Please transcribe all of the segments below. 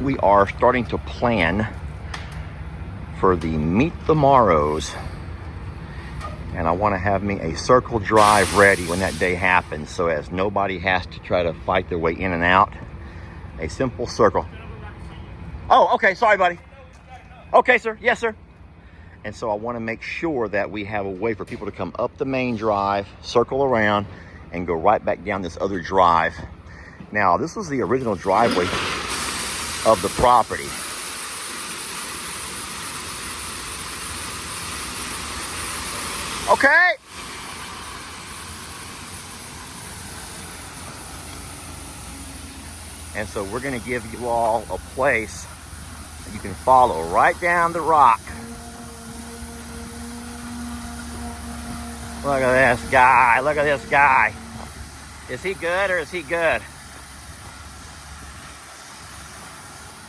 we are starting to plan for the Meet the Morrows. And I want to have me a circle drive ready when that day happens, so as nobody has to try to fight their way in and out. A simple circle. Oh, okay, sorry, buddy. Okay, sir. Yes, sir. And so I want to make sure that we have a way for people to come up the main drive, circle around, and go right back down this other drive. Now, this was the original driveway of the property. Okay. And so we're going to give you all a place that you can follow right down the rock. Look at this guy. Look at this guy. Is he good or is he good?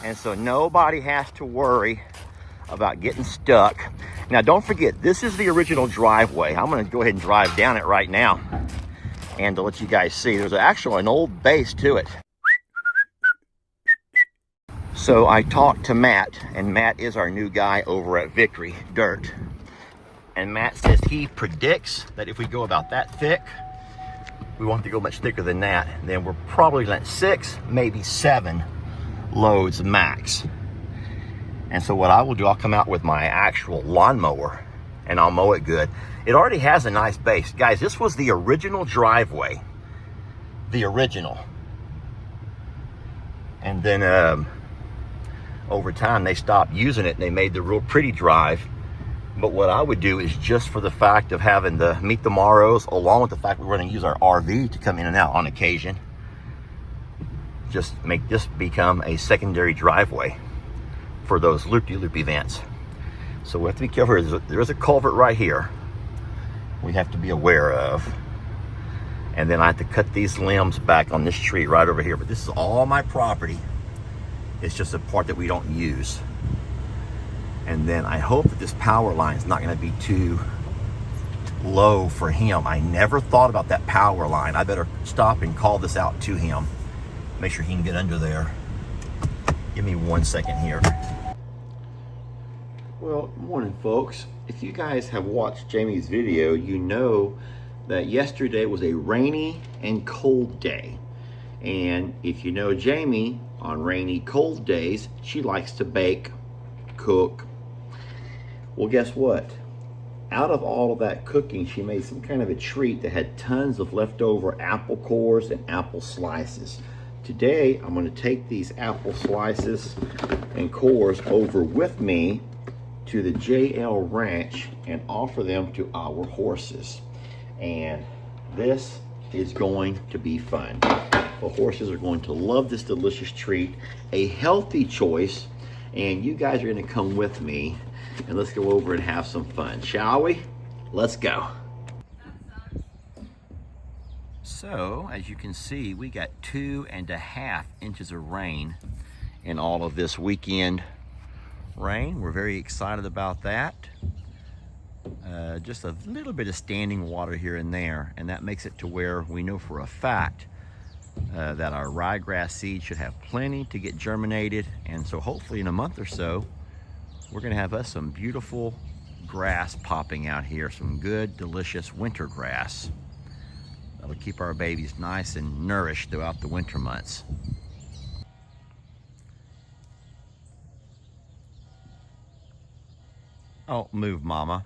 And so nobody has to worry about getting stuck. Now, don't forget, this is the original driveway. I'm going to go ahead and drive down it right now. And to let you guys see, there's actually an old base to it. So I talked to Matt, and Matt is our new guy over at Victory Dirt. And Matt says he predicts that if we go about that thick, we won't have to go much thicker than that. Then we're probably at 6, maybe 7 loads max. And so what I will do, I'll come out with my actual lawnmower and I'll mow it good. It already has a nice base. Guys, this was the original driveway. The original. And then over time they stopped using it and they made the real pretty drive. But what I would do is, just for the fact of having the Meet the Morrows, along with the fact we're going to use our RV to come in and out on occasion, just make this become a secondary driveway for those loop-de-loop events. So we have to be careful. There's a culvert right here we have to be aware of. And then I have to cut these limbs back on this tree right over here. But this is all my property. It's just a part that we don't use. And then I hope that this power line is not going to be too low for him. I never thought about that power line. I better stop and call this out to him. Make sure he can get under there. Give me 1 second here. Well, morning, folks. If you guys have watched Jamie's video, you know that yesterday was a rainy and cold day. And if you know Jamie, on rainy, cold days, she likes to bake, cook. Well, guess what? Out of all of that cooking, she made some kind of a treat that had tons of leftover apple cores and apple slices. Today, I'm going to take these apple slices and cores over with me to the JL Ranch and offer them to our horses. And this is going to be fun. The horses are going to love this delicious treat, a healthy choice, and you guys are going to come with me and let's go over and have some fun, shall we? Let's go. So, as you can see, we got 2.5 inches of rain in all of this weekend rain. We're very excited about that. Just a little bit of standing water here and there, and that makes it to where we know for a fact that our ryegrass seed should have plenty to get germinated. And so hopefully in a month or so, we're going to have us some beautiful grass popping out here, some good, delicious winter grass. That'll keep our babies nice and nourished throughout the winter months. Oh, move, Mama.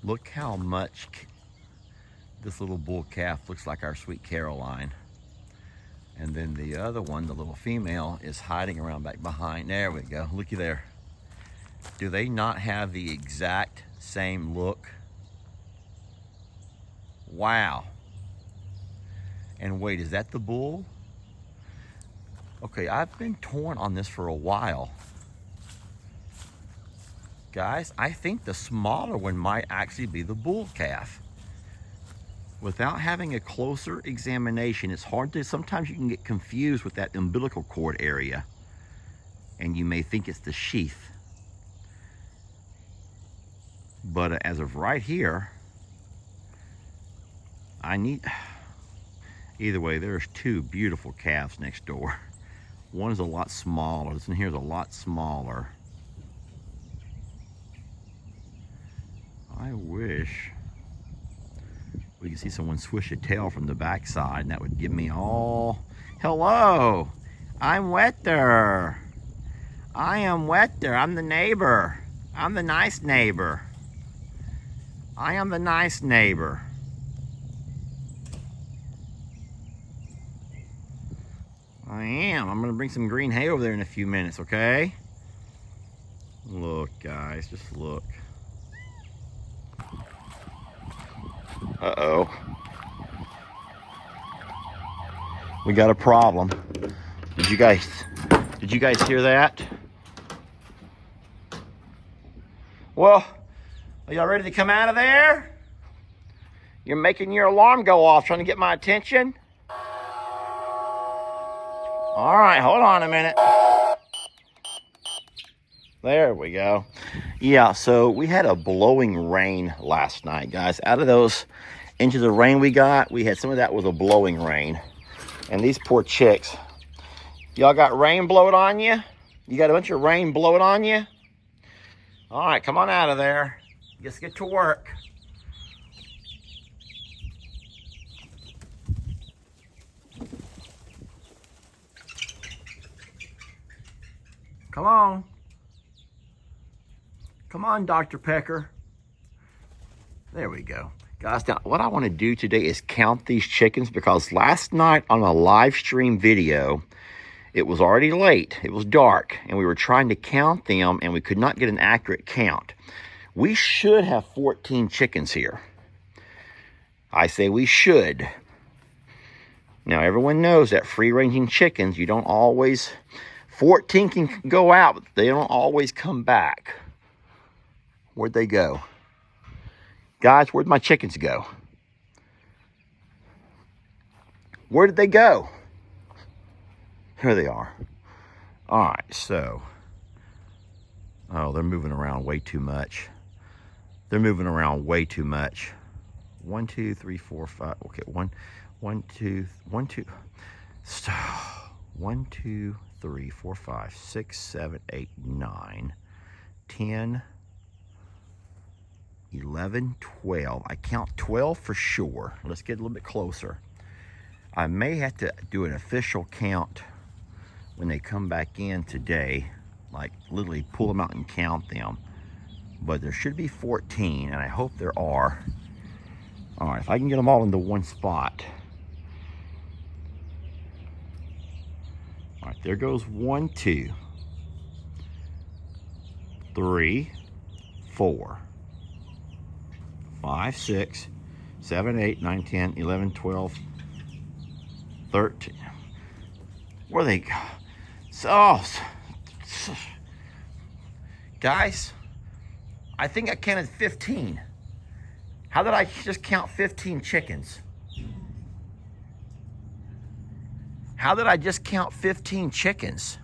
Look how much this little bull calf looks like our sweet Caroline. And then the other one, the little female, is hiding around back behind. There we go. Looky there. Do they not have the exact same look? Wow. And wait, is that the bull? Okay, I've been torn on this for a while. Guys, I think the smaller one might actually be the bull calf. Without having a closer examination, it's hard to, sometimes you can get confused with that umbilical cord area, and you may think it's the sheath. But as of right here, either way, there's 2 beautiful calves next door. One is a lot smaller. This one here is a lot smaller. I wish we could see someone swish a tail from the backside, and that would give me all... Hello! I'm Wetter. I am Wetter. I'm the neighbor. I'm the nice neighbor. I am the nice neighbor. I am. I'm gonna bring some green hay over there in a few minutes, okay? Look, guys, just look. Uh-oh. We got a problem. Did you guys hear that? Well, are y'all ready to come out of there? You're making your alarm go off, trying to get my attention? All right, hold on a minute. There we go. Yeah, so we had a blowing rain last night, guys. Out of those inches of rain we got, we had some of that was a blowing rain. And these poor chicks, y'all got rain blowing on you? You got a bunch of rain blowing on you? All right, come on out of there. Let's get to work. Come on. Come on, Dr. Pecker. There we go. Guys, now what I want to do today is count these chickens, because last night on a live stream video, it was already late. It was dark, and we were trying to count them, and we could not get an accurate count. We should have 14 chickens here. I say we should. Now, everyone knows that free-ranging chickens, you don't always... 14 can go out, but they don't always come back. Where'd they go? Guys, where'd my chickens go? Where did they go? Here they are. All right, so. Oh, they're moving around way too much. They're moving around way too much. 1, 2, 3, 4, 5. Okay, 1, 2, 1, 2. Stop. 1, 2, 3, 4, 5, 6, 7, 8, 9, 10, 11, 12. I count 12 for sure. Let's get a little bit closer. I may have to do an official count when they come back in today, like literally pull them out and count them. But there should be 14, and I hope there are. All right, if I can get them all into one spot. All right, there goes 1, 2, 3, 4, 5, 6, 7, 8, 9, 10, 11, 12, 13. Where they go? So, guys, I think I counted 15. How did I just count 15 chickens? How did I just count 15 chickens?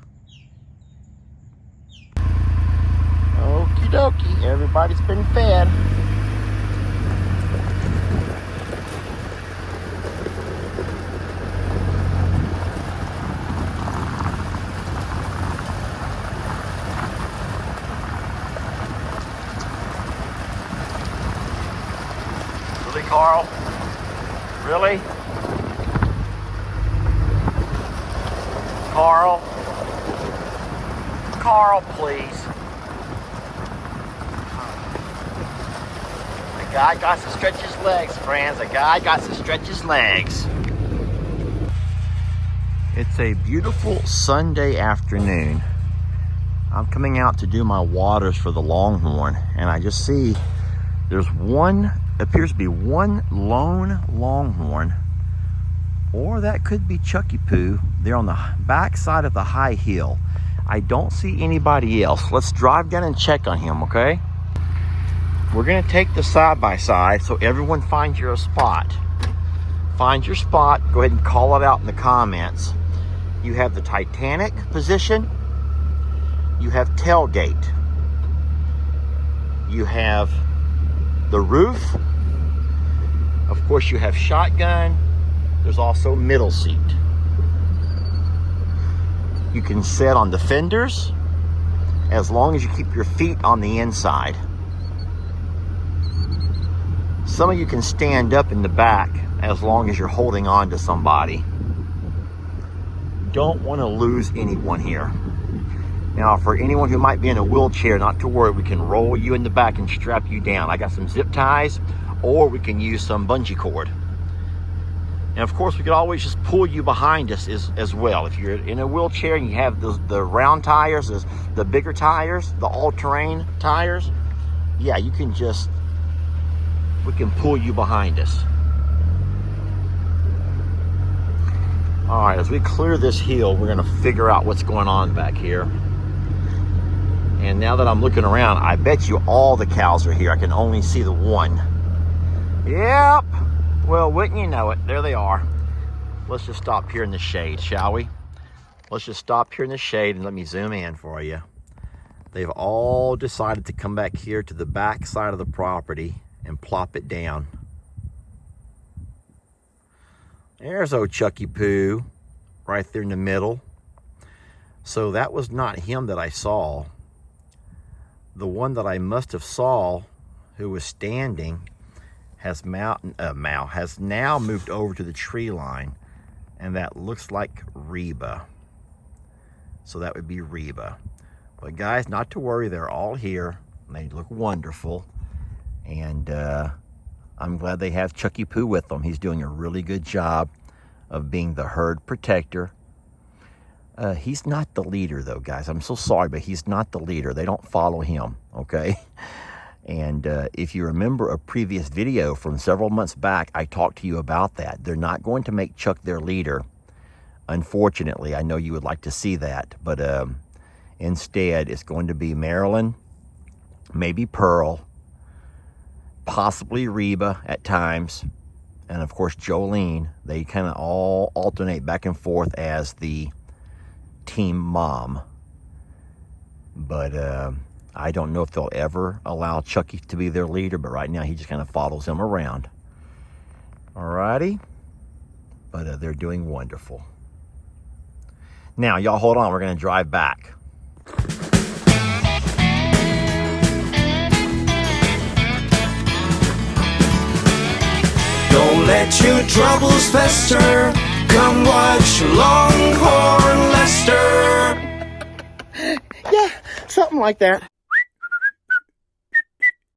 Okie dokie, everybody's been fed. Really, Carl? Really? Carl? Carl, please. The guy got to stretch his legs, friends. The guy got to stretch his legs. It's a beautiful Sunday afternoon. I'm coming out to do my waters for the Longhorn, and I just see there's one, appears to be one lone Longhorn, or that could be Chucky Poo. They're on the back side of the high hill. I don't see anybody else. Let's drive down and check on him, okay? We're gonna take the side-by-side so everyone finds your spot. Find your spot, go ahead and call it out in the comments. You have the Titanic position, you have tailgate, you have the roof, of course you have shotgun, there's also middle seat. You can sit on the fenders as long as you keep your feet on the inside. Some of you can stand up in the back as long as you're holding on to somebody. Don't want to lose anyone here. Now, for anyone who might be in a wheelchair, not to worry, we can roll you in the back and strap you down. I got some zip ties, or we can use some bungee cord. And of course, we could always just pull you behind us as well. If you're in a wheelchair and you have the round tires, the bigger tires, the all-terrain tires, yeah, you can just, we can pull you behind us. All right, as we clear this hill, we're gonna figure out what's going on back here. And now that I'm looking around, I bet you all the cows are here. I can only see the one. Yep. Well, wouldn't you know it, there they are. Let's just stop here in the shade, shall we? Let's just stop here in the shade and let me zoom in for you. They've all decided to come back here to the back side of the property and plop it down. There's old Chucky Poo right there in the middle. So that was not him that I saw. The one that I must have saw who was standing has now moved over to the tree line, and that looks like Reba. So that would be Reba. But guys, not to worry, they're all here. They look wonderful, and I'm glad they have Chucky Poo with them. He's doing a really good job of being the herd protector. He's not the leader though, guys. I'm so sorry, but he's not the leader. They don't follow him, okay? And if you remember a previous video from several months back, I talked to you about that. They're not going to make Chuck their leader. Unfortunately, I know you would like to see that, but instead it's going to be Marilyn, maybe Pearl, possibly Reba at times, and of course Jolene. They kind of all alternate back and forth as the team mom. But I don't know if they'll ever allow Chucky to be their leader, but right now he just kind of follows him around. Alrighty, but they're doing wonderful. Now, y'all hold on, we're gonna drive back. Don't let your troubles fester. Come watch Longhorn Lester. Yeah, something like that.